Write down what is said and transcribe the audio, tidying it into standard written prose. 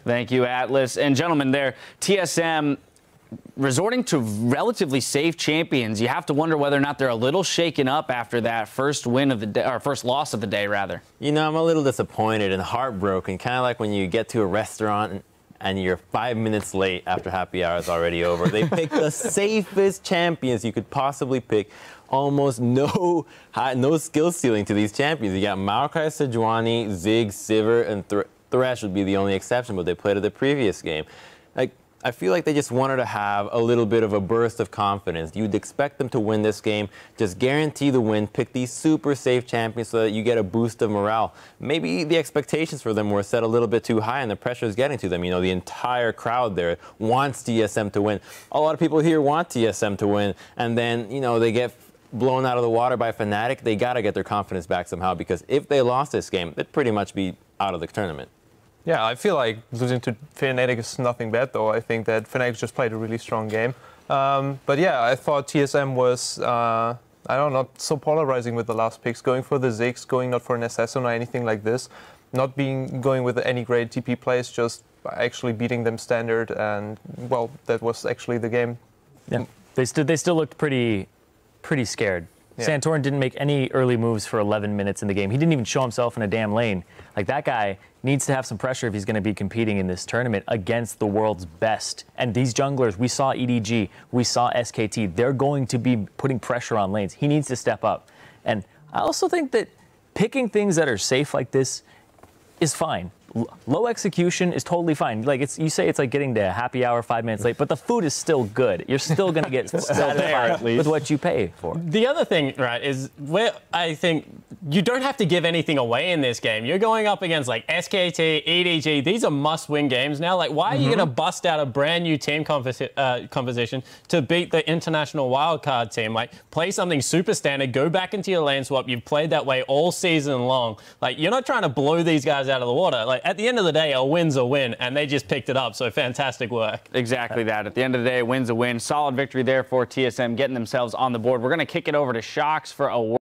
Thank you, Atlas. And gentlemen, there, TSM resorting to relatively safe champions. You have to wonder whether or not they're a little shaken up after that first win of the day, or first loss of the day, rather. You know, I'm a little disappointed and heartbroken, kind of like when you get to a restaurant and you're 5 minutes late after happy hour is already over. They picked the safest champions you could possibly pick. Almost no skill ceiling to these champions. You got Maokai, Sejuani, Ziggs, Sivir, and Thresh would be the only exception, but they played at the previous game. Like, I feel like they just wanted to have a little bit of a burst of confidence. You'd expect them to win this game. Just guarantee the win. Pick these super safe champions so that you get a boost of morale. Maybe the expectations for them were set a little bit too high and the pressure is getting to them. You know, the entire crowd there wants TSM to win. A lot of people here want TSM to win. And then, you know, they get blown out of the water by Fnatic. They got to get their confidence back somehow, because if they lost this game, they'd pretty much be out of the tournament. Yeah, I feel like losing to Fnatic is nothing bad, though. I think that Fnatic just played a really strong game. But yeah, I thought TSM was, I don't know, not so polarizing with the last picks, going for the Ziggs, going not for an assassin or anything like this, not going with any great TP plays, just actually beating them standard, and, well, that was actually the game. Yeah, they still looked pretty scared. Yeah. Santorin didn't make any early moves for 11 minutes in the game. He didn't even show himself in a damn lane. Like, that guy needs to have some pressure if he's going to be competing in this tournament against the world's best. And these junglers, we saw EDG, we saw SKT, they're going to be putting pressure on lanes. He needs to step up. And I also think that picking things that are safe like this is fine. Low execution is totally fine. Like, you say it's like getting to happy hour 5 minutes late, but the food is still good. You're still going to get satisfied with what you pay for. The other thing, right, is where I think you don't have to give anything away in this game. You're going up against like SKT, EDG. These are must-win games now. Like, why are you going to bust out a brand new team composition to beat the international wildcard team? Like, play something super standard, go back into your lane swap. You've played that way all season long. Like, you're not trying to blow these guys out of the water. Like, at the end of the day, a win's a win, and they just picked it up, so fantastic work. Exactly that. At the end of the day, a win's a win. Solid victory there for TSM, getting themselves on the board. We're going to kick it over to Shocks for a